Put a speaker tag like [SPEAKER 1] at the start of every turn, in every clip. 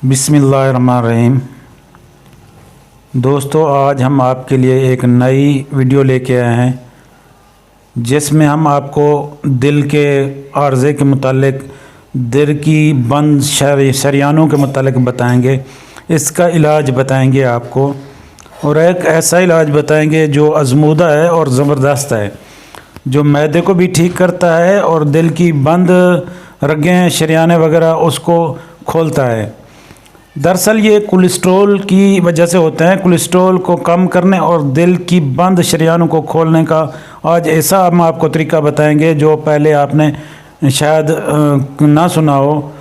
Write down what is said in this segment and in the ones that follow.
[SPEAKER 1] बिस्मिल्लाहिर्रहमानिर्रहीम। दोस्तों, आज हम आपके लिए एक नई वीडियो लेके आए हैं जिसमें हम आपको दिल के आर्ज़े के मुतालिक, दिल की बंद शरियानों के मुतालिक बताएंगे, इसका इलाज बताएंगे आपको, और एक ऐसा इलाज बताएंगे जो आज़मूदा है और ज़बरदस्त है, जो मैदे को भी ठीक करता है और दिल की बंद रगें शरियाने वगैरह उसको खोलता है। दरअसल ये कोलेस्ट्रॉल की वजह से होते हैं। कोलेस्ट्रॉल को कम करने और दिल की बंद शरियानों को खोलने का आज ऐसा हम आपको तरीका बताएंगे जो पहले आपने शायद ना सुना हो।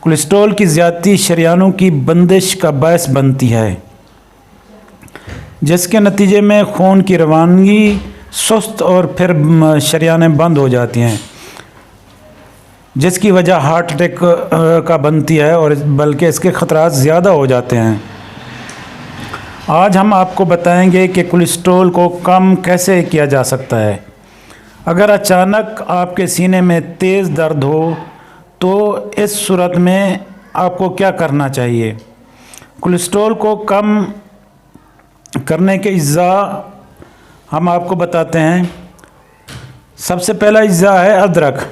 [SPEAKER 1] कोलेस्ट्रॉल की ज़्यादती शरियानों की बंदिश का बायस बनती है, जिसके नतीजे में खून की रवानगी सुस्त और फिर शरियानें बंद हो जाती हैं, जिसकी वजह हार्ट अटैक का बनती है और बल्कि इसके ख़तरात ज़्यादा हो जाते हैं। आज हम आपको बताएंगे कि कोलेस्ट्रॉल को कम कैसे किया जा सकता है। अगर अचानक आपके सीने में तेज़ दर्द हो तो इस सूरत में आपको क्या करना चाहिए। कोलेस्ट्रॉल को कम करने के अज्जा हम आपको बताते हैं। सबसे पहला अज्जा है अदरक।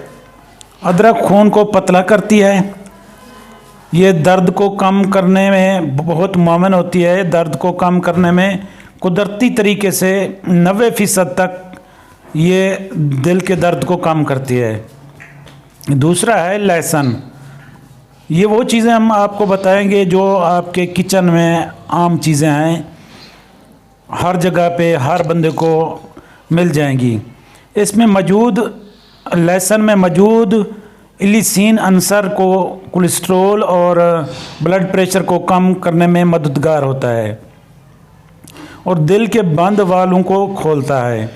[SPEAKER 1] अदरक खून को पतला करती है। ये दर्द को कम करने में बहुत मुआवन होती है। दर्द को कम करने में कुदरती तरीके से 90% तक ये दिल के दर्द को कम करती है। दूसरा है लहसुन। ये वो चीज़ें हम आपको बताएंगे जो आपके किचन में आम चीज़ें हैं, हर जगह पे हर बंदे को मिल जाएंगी। इसमें मौजूद लहसुन में मौजूद इलिसिन अंसर को कोलेस्ट्रॉल और ब्लड प्रेशर को कम करने में मददगार होता है और दिल के बंद वालों को खोलता है।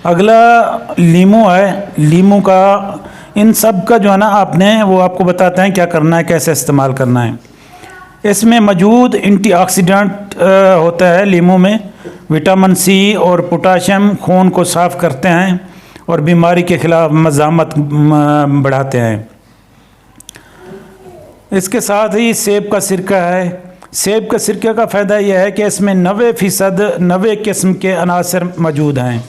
[SPEAKER 1] अगला लीमू है। लीमू का इन सब का जो है ना आपने वो आपको बताते हैं क्या करना है, कैसे इस्तेमाल करना है। इसमें मौजूद एंटीऑक्सीडेंट होता है। लीमू में विटामिन सी और पोटाशियम खून को साफ़ करते हैं और बीमारी के ख़िलाफ़ मज़ामत बढ़ाते हैं। इसके साथ ही सेब का सिरका है। सेब का सिरके का फ़ायदा यह है कि इसमें 90% किस्म के अनासर मौजूद हैं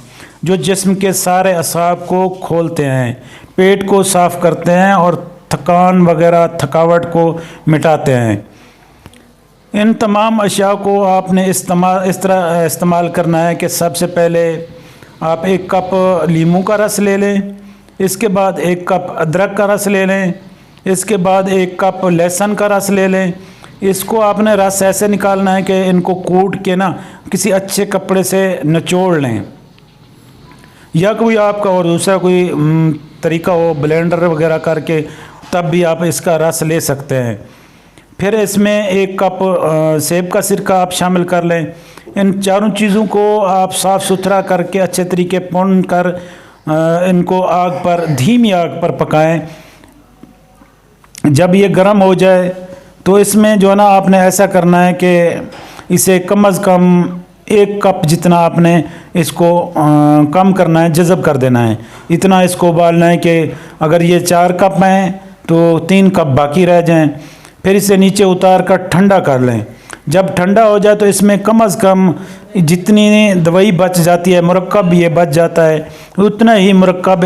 [SPEAKER 1] जो जिस्म के सारे असाब को खोलते हैं, पेट को साफ़ करते हैं और थकान वगैरह थकावट को मिटाते हैं। इन तमाम अशिया को आपने इस तरह इस्तेमाल करना है कि सबसे पहले आप 1 कप लीमू का रस ले लें, इसके बाद 1 कप अदरक का रस ले लें, इसके बाद 1 कप लहसुन का रस ले लें। इसको आपने रस ऐसे निकालना है कि इनको कूट के ना किसी अच्छे कपड़े से निचोड़ लें, या कोई आपका और दूसरा कोई तरीका हो ब्लेंडर वगैरह करके, तब भी आप इसका रस ले सकते हैं। फिर इसमें 1 कप सेब का सिरका आप शामिल कर लें। इन चारों चीज़ों को आप साफ़ सुथरा करके अच्छे तरीके भून कर इनको आग पर, धीमी आग पर पकाएं। जब ये गर्म हो जाए तो इसमें जो है ना आपने ऐसा करना है कि इसे कम अज़ कम 1 कप जितना आपने इसको कम करना है, जज़ब कर देना है। इतना इसको उबालना है कि अगर ये 4 कप हैं तो 3 कप बाकी रह जाएं। फिर इसे नीचे उतार कर ठंडा कर लें। जब ठंडा हो जाए तो इसमें कम अज़ कम जितनी दवाई बच जाती है, मुरक्कब ये बच जाता है, उतना ही मुरक्कब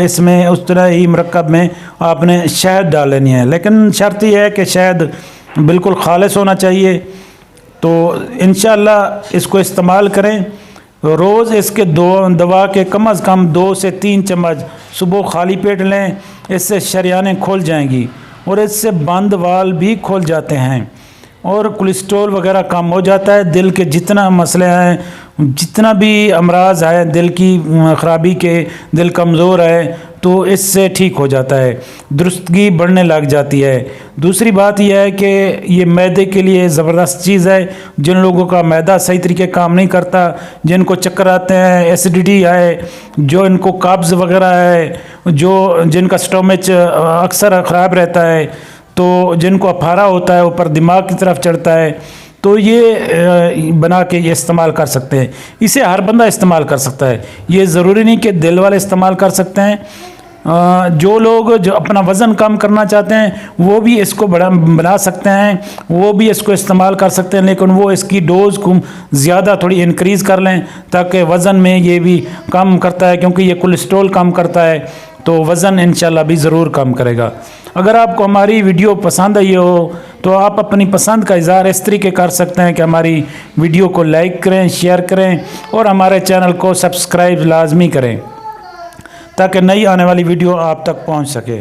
[SPEAKER 1] में आपने शहद डाल लेनी है। लेकिन शर्त यह है कि शहद बिल्कुल खालिस होना चाहिए। तो इंशाअल्लाह इसको इस्तेमाल करें। रोज़ इसके दवा के कम अज़ कम 2 से 3 चम्मच सुबह खाली पेट लें। इससे शरियानें खोल जाएंगी और इससे बंद वाल भी खोल जाते हैं और कोलेस्ट्रॉल वगैरह कम हो जाता है। दिल के जितना मसले हैं, जितना भी अमराज है दिल की ख़राबी के, दिल कमज़ोर है तो इससे ठीक हो जाता है, दुरुस्तगी बढ़ने लग जाती है। दूसरी बात यह है कि ये मैदे के लिए ज़बरदस्त चीज़ है। जिन लोगों का मैदा सही तरीके काम नहीं करता, जिनको चक्कर आते हैं, एसिडिटी है, जो इनको कब्ज़ वगैरह है, जिनका स्टोमच अक्सर ख़राब रहता है, तो जिनको अफारा होता है ऊपर दिमाग की तरफ चढ़ता है, तो ये बना के ये इस्तेमाल कर सकते हैं। इसे हर बंदा इस्तेमाल कर सकता है। ये ज़रूरी नहीं कि दिल वाले इस्तेमाल कर सकते हैं। जो लोग जो अपना वज़न कम करना चाहते हैं वो भी इसको बना सकते हैं, वो भी इसको इस्तेमाल कर सकते हैं, लेकिन वो इसकी डोज़ को ज़्यादा थोड़ी इंक्रीज़ कर लें ताकि वज़न में ये भी कम करता है, क्योंकि ये कोलेस्ट्रॉल कम करता है तो वज़न इंशाल्लाह भी ज़रूर कम करेगा। अगर आपको हमारी वीडियो पसंद आई हो तो आप अपनी पसंद का इज़हार इस तरीके कर सकते हैं कि हमारी वीडियो को लाइक करें, शेयर करें और हमारे चैनल को सब्सक्राइब लाजमी करें ताकि नई आने वाली वीडियो आप तक पहुंच सके।